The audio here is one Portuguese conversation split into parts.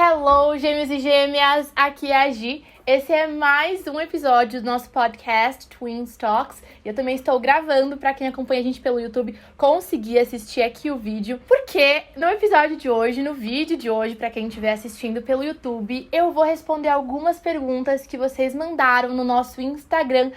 Hello, gêmeos e gêmeas! Aqui é a Gi. Esse é mais um episódio do nosso podcast Twins Talks. Eu também estou gravando para quem acompanha a gente pelo YouTube conseguir assistir aqui o vídeo, porque no episódio de hoje, no vídeo de hoje, para quem estiver assistindo pelo YouTube, eu vou responder algumas perguntas que vocês mandaram no nosso Instagram,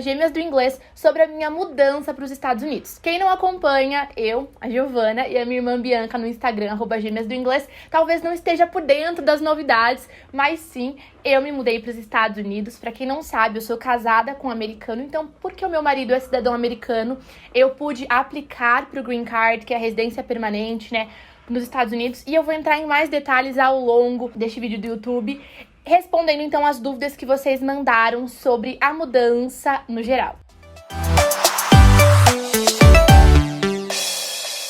@gêmeasdoinglês, sobre a minha mudança para os Estados Unidos. Quem não acompanha eu, a Giovana e a minha irmã Bianca no Instagram, @gêmeasdoinglês, talvez não esteja por dentro das novidades, mas sim, eu me mudei para os Estados Unidos. Para quem não sabe, eu sou casada com um americano, então porque o meu marido é cidadão americano, eu pude aplicar para o Green Card, que é a residência permanente, né, nos Estados Unidos. E eu vou entrar em mais detalhes ao longo deste vídeo do YouTube, respondendo então as dúvidas que vocês mandaram sobre a mudança no geral.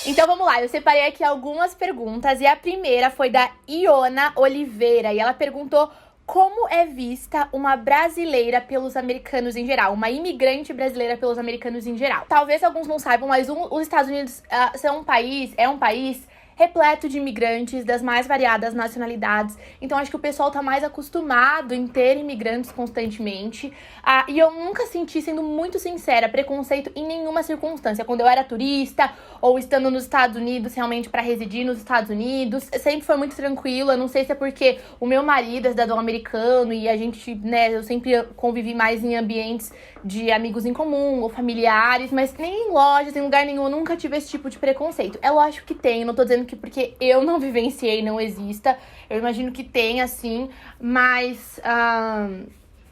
Então vamos lá, eu separei aqui algumas perguntas e a primeira foi da Iona Oliveira e ela perguntou: como é vista uma brasileira pelos americanos em geral? Uma imigrante brasileira pelos americanos em geral. Talvez alguns não saibam, mas os Estados Unidos é um país repleto de imigrantes das mais variadas nacionalidades. Então, acho que o pessoal tá mais acostumado em ter imigrantes constantemente. E eu nunca senti, sendo muito sincera, preconceito em nenhuma circunstância. Quando eu era turista ou estando nos Estados Unidos, realmente para residir nos Estados Unidos, sempre foi muito tranquilo. Eu não sei se é porque o meu marido é cidadão americano e a gente, né, eu sempre convivi mais em ambientes de amigos em comum ou familiares, mas nem em lojas, em lugar nenhum, eu nunca tive esse tipo de preconceito. É lógico que tem, eu não tô dizendo que porque eu não vivenciei não exista, eu imagino que tem, assim, mas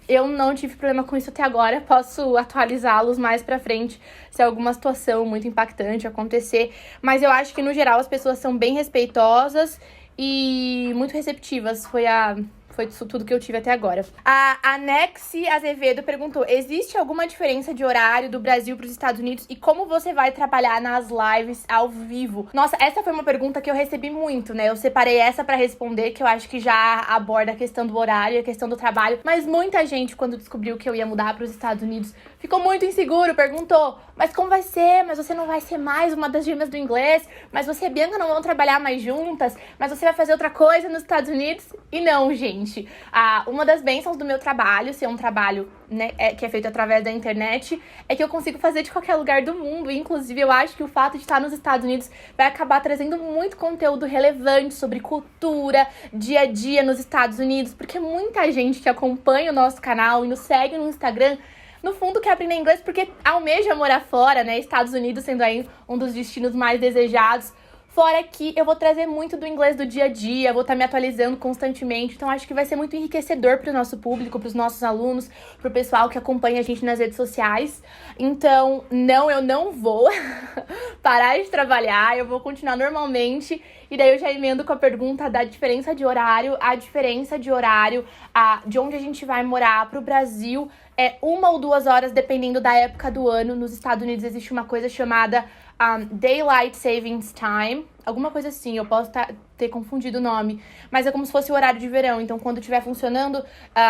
eu não tive problema com isso até agora. Posso atualizá-los mais pra frente se alguma situação muito impactante acontecer, mas eu acho que no geral as pessoas são bem respeitosas e muito receptivas. Foi isso tudo que eu tive até agora. A Nexi Azevedo perguntou: existe alguma diferença de horário do Brasil para os Estados Unidos e como você vai trabalhar nas lives ao vivo? Nossa, essa foi uma pergunta que eu recebi muito, né? Eu separei essa para responder, que eu acho que já aborda a questão do horário e a questão do trabalho. Mas muita gente, quando descobriu que eu ia mudar para os Estados Unidos, ficou muito inseguro, perguntou: mas como vai ser? Mas você não vai ser mais uma das gêmeas do inglês? Mas você e a Bianca não vão trabalhar mais juntas? Mas você vai fazer outra coisa nos Estados Unidos? E não, gente. Uma das bênçãos do meu trabalho, ser um trabalho, né, que é feito através da internet, é que eu consigo fazer de qualquer lugar do mundo. E, inclusive, eu acho que o fato de estar nos Estados Unidos vai acabar trazendo muito conteúdo relevante sobre cultura, dia a dia nos Estados Unidos, porque muita gente que acompanha o nosso canal e nos segue no Instagram, no fundo, quer aprender inglês porque almeja morar fora, né? Estados Unidos sendo aí um dos destinos mais desejados. Fora que eu vou trazer muito do inglês do dia a dia, vou estar me atualizando constantemente, então acho que vai ser muito enriquecedor para o nosso público, para os nossos alunos, para o pessoal que acompanha a gente nas redes sociais. Então, não, eu não vou parar de trabalhar, eu vou continuar normalmente. E daí eu já emendo com a pergunta da diferença de horário. A diferença de horário de onde a gente vai morar para o Brasil é 1 ou 2 horas, dependendo da época do ano. Nos Estados Unidos existe uma coisa chamada Daylight Savings Time, alguma coisa assim, eu posso ter confundido o nome, mas é como se fosse o horário de verão. Então, quando estiver funcionando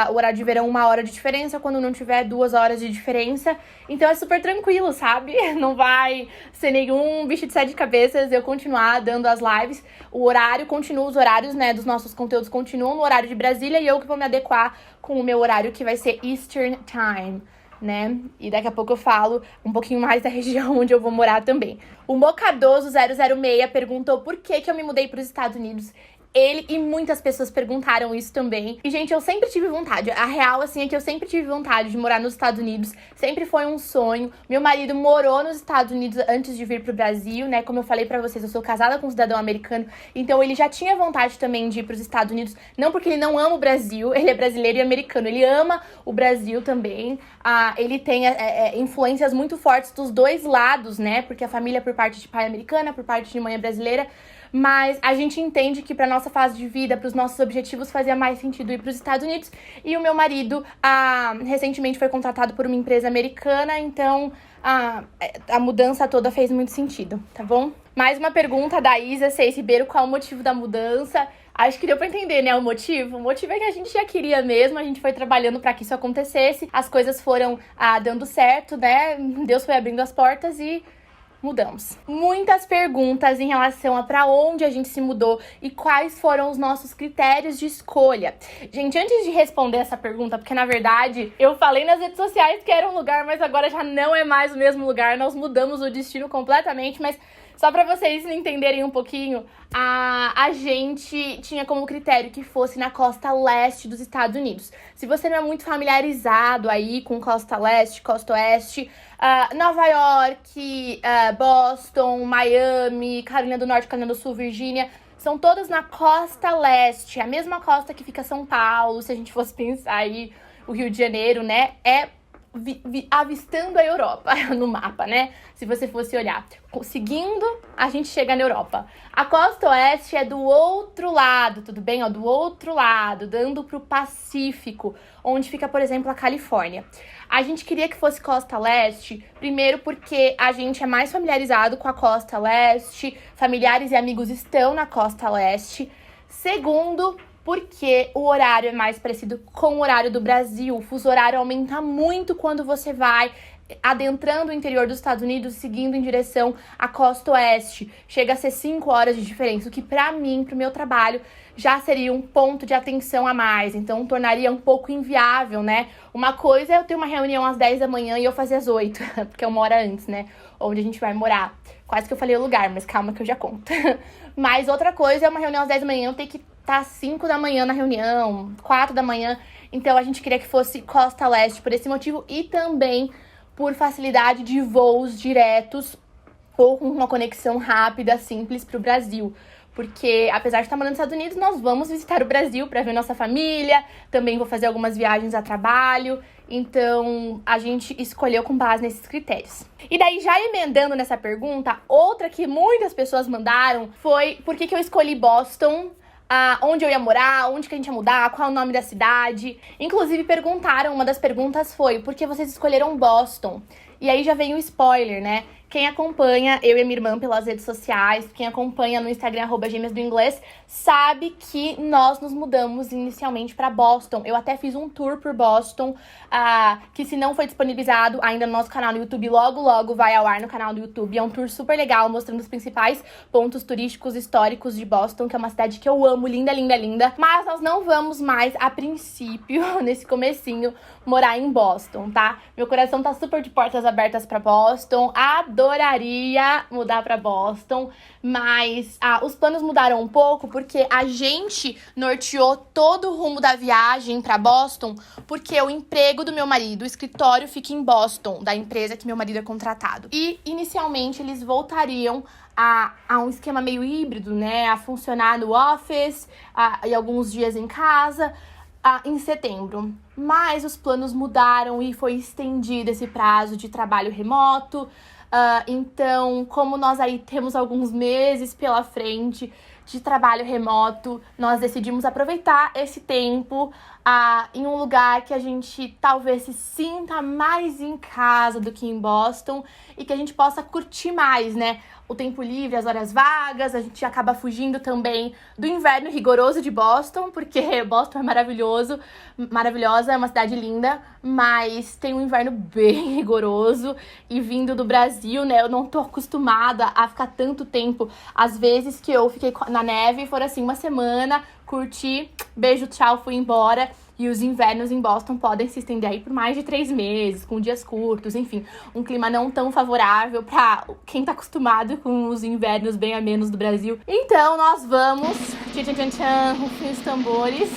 o horário de verão, 1 hora de diferença, quando não tiver, 2 horas de diferença. Então, é super tranquilo, sabe? Não vai ser nenhum bicho de 7 cabeças eu continuar dando as lives. O horário continua, os horários, né, dos nossos conteúdos continuam no horário de Brasília e eu que vou me adequar com o meu horário, que vai ser Eastern Time, né? E daqui a pouco eu falo um pouquinho mais da região onde eu vou morar também. O Mocadoso 006 perguntou por que eu me mudei para os Estados Unidos. Ele e muitas pessoas perguntaram isso também. E, gente, eu sempre tive vontade. A real, assim, é que eu sempre tive vontade de morar nos Estados Unidos. Sempre foi um sonho. Meu marido morou nos Estados Unidos antes de vir pro Brasil, né? Como eu falei pra vocês, eu sou casada com um cidadão americano. Então, ele já tinha vontade também de ir pros Estados Unidos. Não porque ele não ama o Brasil. Ele é brasileiro e americano. Ele ama o Brasil também. Ele tem influências muito fortes dos dois lados, né? Porque a família, por parte de pai é americana, por parte de mãe é brasileira. Mas a gente entende que para nossa fase de vida, para os nossos objetivos, fazia mais sentido ir para os Estados Unidos. E o meu marido recentemente foi contratado por uma empresa americana, então a mudança toda fez muito sentido, tá bom? Mais uma pergunta da Isa Seis Ribeiro: qual o motivo da mudança? Acho que deu pra entender, né, o motivo. O motivo é que a gente já queria mesmo, a gente foi trabalhando pra que isso acontecesse. As coisas foram dando certo, né? Deus foi abrindo as portas e mudamos. Muitas perguntas em relação a para onde a gente se mudou e quais foram os nossos critérios de escolha. Gente, antes de responder essa pergunta, porque na verdade eu falei nas redes sociais que era um lugar, mas agora já não é mais o mesmo lugar, nós mudamos o destino completamente, mas só para vocês entenderem um pouquinho, a gente tinha como critério que fosse na costa leste dos Estados Unidos. Se você não é muito familiarizado aí com costa leste, costa oeste, Nova York, Boston, Miami, Carolina do Norte, Carolina do Sul, Virgínia, são todas na costa leste, a mesma costa que fica São Paulo, se a gente fosse pensar aí o Rio de Janeiro, né, avistando a Europa no mapa, né? Se você fosse olhar. Seguindo, a gente chega na Europa. A costa oeste é do outro lado, tudo bem? Ó, do outro lado, dando pro Pacífico, onde fica, por exemplo, a Califórnia. A gente queria que fosse costa leste, primeiro porque a gente é mais familiarizado com a costa leste, familiares e amigos estão na costa leste. Segundo, porque o horário é mais parecido com o horário do Brasil. O fuso horário aumenta muito quando você vai adentrando o interior dos Estados Unidos, seguindo em direção à costa oeste. Chega a ser 5 horas de diferença, o que pra mim, pro meu trabalho, já seria um ponto de atenção a mais. Então, tornaria um pouco inviável, né? Uma coisa é eu ter uma reunião às 10 da manhã e eu fazer às 8, porque é 1 hora antes, né? Onde a gente vai morar. Quase que eu falei o lugar, mas calma que eu já conto. Mas outra coisa é uma reunião às 10 da manhã, eu ter que estar às 5 da manhã na reunião, 4 da manhã. Então, a gente queria que fosse costa leste por esse motivo e também por facilidade de voos diretos ou com uma conexão rápida, simples para o Brasil. Porque, apesar de estar morando nos Estados Unidos, nós vamos visitar o Brasil para ver nossa família. Também vou fazer algumas viagens a trabalho. Então, a gente escolheu com base nesses critérios. E daí, já emendando nessa pergunta, outra que muitas pessoas mandaram foi por que eu escolhi Boston, onde eu ia morar, onde que a gente ia mudar, qual é o nome da cidade. Inclusive, perguntaram, uma das perguntas foi, por que vocês escolheram Boston? E aí já vem o spoiler, né? Quem acompanha eu e a minha irmã pelas redes sociais, quem acompanha no Instagram, @gêmeasdoinglês, sabe que nós nos mudamos inicialmente para Boston. Eu até fiz um tour por Boston, que se não foi disponibilizado ainda no nosso canal no YouTube, logo vai ao ar no canal do YouTube. É um tour super legal, mostrando os principais pontos turísticos históricos de Boston, que é uma cidade que eu amo, linda, linda, linda. Mas nós não vamos mais, a princípio, nesse comecinho, morar em Boston, tá? Meu coração tá super de portas abertas para Boston, adoraria mudar para Boston, mas os planos mudaram um pouco porque a gente norteou todo o rumo da viagem para Boston, porque o emprego do meu marido, o escritório fica em Boston, da empresa que meu marido é contratado. E inicialmente eles voltariam a um esquema meio híbrido, né? A funcionar no office e alguns dias em casa, em setembro. Mas os planos mudaram e foi estendido esse prazo de trabalho remoto. Então, como nós aí temos alguns meses pela frente de trabalho remoto, nós decidimos aproveitar esse tempo em um lugar que a gente talvez se sinta mais em casa do que em Boston e que a gente possa curtir mais, né? O tempo livre, as horas vagas, a gente acaba fugindo também do inverno rigoroso de Boston, porque Boston é maravilhosa, é uma cidade linda, mas tem um inverno bem rigoroso e vindo do Brasil, né, eu não tô acostumada a ficar tanto tempo. Às vezes que eu fiquei na neve, foram assim, uma semana, curti, beijo, tchau, fui embora. E os invernos em Boston podem se estender aí por mais de 3 meses, com dias curtos, enfim. Um clima não tão favorável pra quem tá acostumado com os invernos bem amenos do Brasil. Então, nós vamos, rufem os tambores,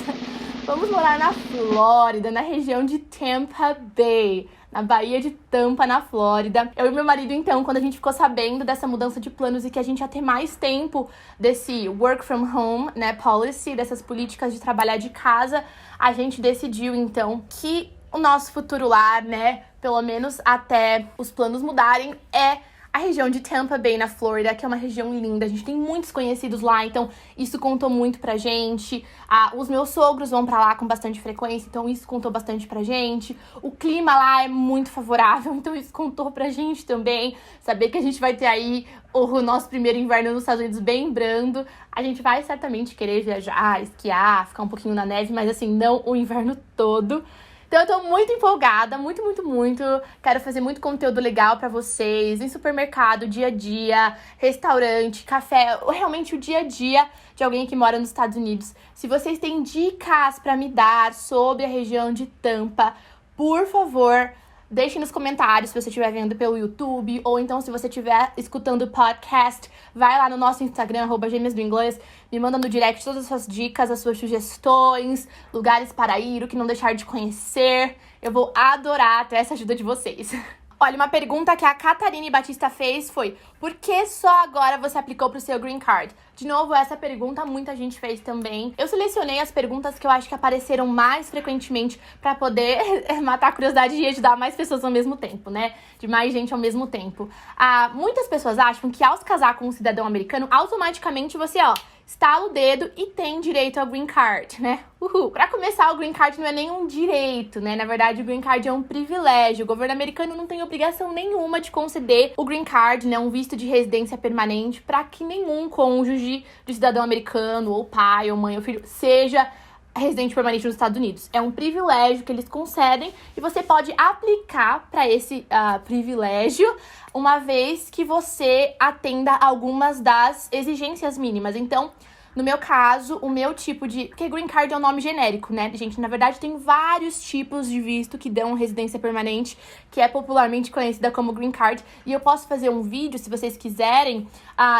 vamos morar na Flórida, na região de Tampa Bay, na Baía de Tampa, na Flórida. Eu e meu marido, então, quando a gente ficou sabendo dessa mudança de planos e que a gente ia ter mais tempo desse work from home, né, policy, dessas políticas de trabalhar de casa, a gente decidiu, então, que o nosso futuro lar, né, pelo menos até os planos mudarem, é a região de Tampa Bay, na Flórida, que é uma região linda. A gente tem muitos conhecidos lá, então isso contou muito pra gente. Os meus sogros vão pra lá com bastante frequência, então isso contou bastante pra gente. O clima lá é muito favorável, então isso contou pra gente também. Saber que a gente vai ter aí o nosso primeiro inverno nos Estados Unidos bem brando. A gente vai certamente querer viajar, esquiar, ficar um pouquinho na neve, mas assim, não o inverno todo. Então eu tô muito empolgada, muito, muito, muito. Quero fazer muito conteúdo legal pra vocês, em supermercado, dia a dia, restaurante, café, realmente o dia a dia de alguém que mora nos Estados Unidos. Se vocês têm dicas pra me dar sobre a região de Tampa, por favor, deixe nos comentários se você estiver vendo pelo YouTube, ou então se você estiver escutando o podcast, vai lá no nosso Instagram, @gêmeasdoinglês, me manda no direct todas as suas dicas, as suas sugestões, lugares para ir, o que não deixar de conhecer. Eu vou adorar ter essa ajuda de vocês. Olha, uma pergunta que a Catarine Batista fez foi: por que só agora você aplicou pro seu Green Card? De novo, essa pergunta muita gente fez também. Eu selecionei as perguntas que eu acho que apareceram mais frequentemente pra poder matar a curiosidade e ajudar mais pessoas ao mesmo tempo, né? De mais gente ao mesmo tempo. Muitas pessoas acham que ao se casar com um cidadão americano, automaticamente você, estala o dedo e tem direito ao Green Card, né? Uhul! Pra começar, o Green Card não é nenhum direito, né? Na verdade, o Green Card é um privilégio. O governo americano não tem obrigação nenhuma de conceder o Green Card, né? Um visto de residência permanente pra que nenhum cônjuge de cidadão americano, ou pai, ou mãe, ou filho, seja residente permanente nos Estados Unidos. É um privilégio que eles concedem e você pode aplicar para esse privilégio uma vez que você atenda algumas das exigências mínimas. Então, no meu caso, o meu tipo de... Porque Green Card é um nome genérico, né? Gente, na verdade, tem vários tipos de visto que dão residência permanente, que é popularmente conhecida como Green Card. E eu posso fazer um vídeo, se vocês quiserem,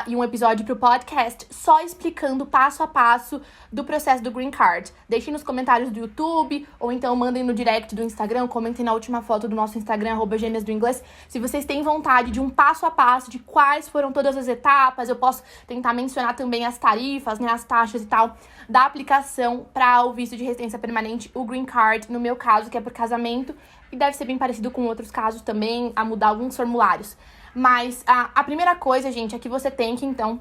e um episódio pro podcast, só explicando passo a passo do processo do Green Card. Deixem nos comentários do YouTube, ou então mandem no direct do Instagram, comentem na última foto do nosso Instagram, @gêmeasdoinglês, se vocês têm vontade de um passo a passo de quais foram todas as etapas. Eu posso tentar mencionar também as tarifas, né, as taxas e tal, da aplicação para o visto de residência permanente, o Green Card, no meu caso, que é por casamento, e deve ser bem parecido com outros casos também, a mudar alguns formulários. Mas a primeira coisa, gente, é que você tem que, então,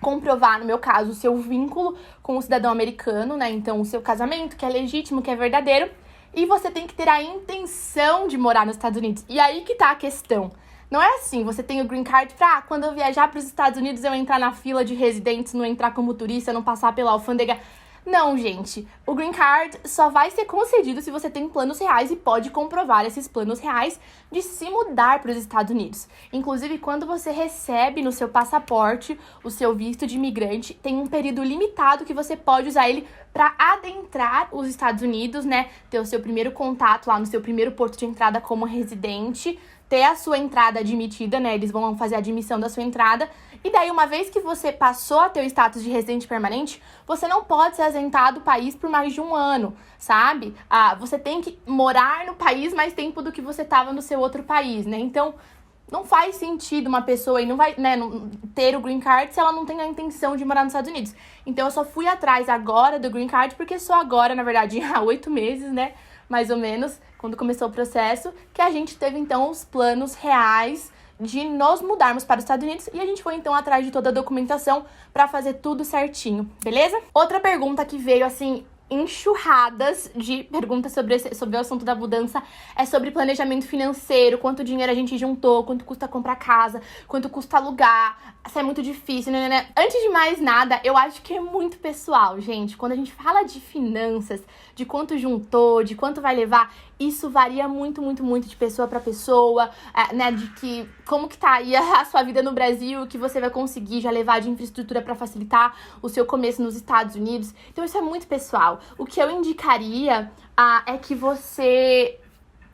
comprovar, no meu caso, o seu vínculo com o cidadão americano, né? Então, o seu casamento, que é legítimo, que é verdadeiro, e você tem que ter a intenção de morar nos Estados Unidos. E aí que tá a questão. Não é assim, você tem o Green Card pra quando eu viajar para os Estados Unidos eu entrar na fila de residentes, não entrar como turista, não passar pela alfândega. Não, gente. O Green Card só vai ser concedido se você tem planos reais e pode comprovar esses planos reais de se mudar para os Estados Unidos. Inclusive, quando você recebe no seu passaporte o seu visto de imigrante, tem um período limitado que você pode usar ele para adentrar os Estados Unidos, né? Ter o seu primeiro contato lá no seu primeiro porto de entrada como residente, ter a sua entrada admitida, né? Eles vão fazer a admissão da sua entrada. E daí, uma vez que você passou a ter o status de residente permanente, você não pode ser ausentado do país por mais de um ano, sabe? Você tem que morar no país mais tempo do que você estava no seu outro país, né? Então, não faz sentido uma pessoa aí não vai, né, ter o Green Card se ela não tem a intenção de morar nos Estados Unidos. Então, eu só fui atrás agora do Green Card, porque só agora, na verdade, há 8 meses, né? Mais ou menos, quando começou o processo, que a gente teve, então, os planos reais de nos mudarmos para os Estados Unidos, e a gente foi, então, atrás de toda a documentação para fazer tudo certinho, beleza? Outra pergunta que veio, assim, enxurradas de perguntas sobre o assunto da mudança é sobre planejamento financeiro, quanto dinheiro a gente juntou, quanto custa comprar casa, quanto custa alugar, se é muito difícil, né? Antes de mais nada, eu acho que é muito pessoal, gente. Quando a gente fala de finanças, de quanto juntou, de quanto vai levar, isso varia muito, muito, muito de pessoa para pessoa, né? De que como que tá aí a sua vida no Brasil, o que você vai conseguir já levar de infraestrutura para facilitar o seu começo nos Estados Unidos. Então isso é muito pessoal. O que eu indicaria é que você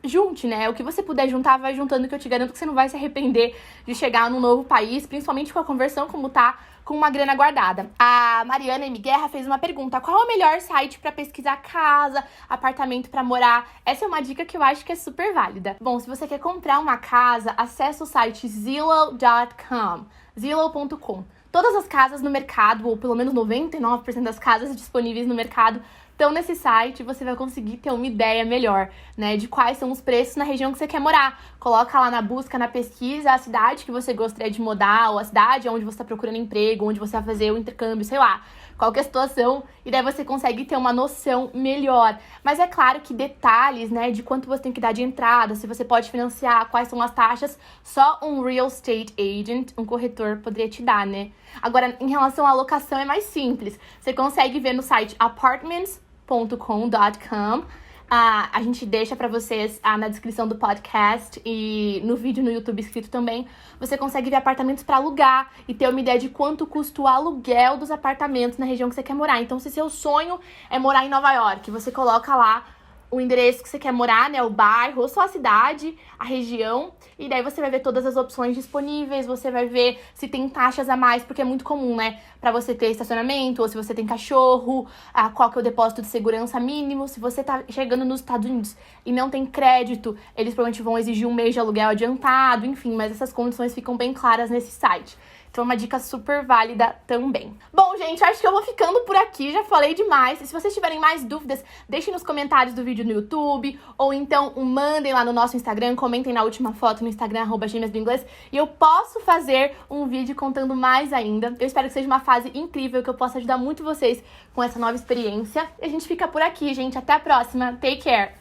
junte, né? O que você puder juntar, vai juntando, que eu te garanto que você não vai se arrepender de chegar num novo país, principalmente com a conversão como tá, com uma grana guardada. A Mariana M. Guerra fez uma pergunta: qual é o melhor site para pesquisar casa, apartamento para morar? Essa é uma dica que eu acho que é super válida. Bom, se você quer comprar uma casa, acesse o site Zillow.com, Zillow.com. Todas as casas no mercado, ou pelo menos 99% das casas disponíveis no mercado, estão nesse site. Você vai conseguir ter uma ideia melhor, né, de quais são os preços na região que você quer morar. Coloca lá na busca, na pesquisa, a cidade que você gostaria de mudar, ou a cidade onde você está procurando emprego, onde você vai fazer o intercâmbio, sei lá, qualquer situação, e daí você consegue ter uma noção melhor. Mas é claro que detalhes, né, de quanto você tem que dar de entrada, se você pode financiar, quais são as taxas, só um real estate agent, um corretor, poderia te dar, né? Agora, em relação à locação, é mais simples. Você consegue ver no site apartments.com.com. A gente deixa pra vocês na descrição do podcast e no vídeo no YouTube escrito também. Você consegue ver apartamentos pra alugar e ter uma ideia de quanto custa o aluguel dos apartamentos na região que você quer morar. Então, se seu sonho é morar em Nova York, você coloca lá o endereço que você quer morar, né, o bairro, ou só a cidade, a região, e daí você vai ver todas as opções disponíveis, você vai ver se tem taxas a mais, porque é muito comum, né, pra você ter estacionamento, ou se você tem cachorro, qual que é o depósito de segurança mínimo, se você tá chegando nos Estados Unidos e não tem crédito, eles provavelmente vão exigir um mês de aluguel adiantado, enfim, mas essas condições ficam bem claras nesse site. Então, é uma dica super válida também. Bom, gente, acho que eu vou ficando por aqui. Já falei demais. Se vocês tiverem mais dúvidas, deixem nos comentários do vídeo no YouTube. Ou então, mandem lá no nosso Instagram. Comentem na última foto no Instagram, @gêmeasdoinglês. E eu posso fazer um vídeo contando mais ainda. Eu espero que seja uma fase incrível, que eu possa ajudar muito vocês com essa nova experiência. E a gente fica por aqui, gente. Até a próxima. Take care!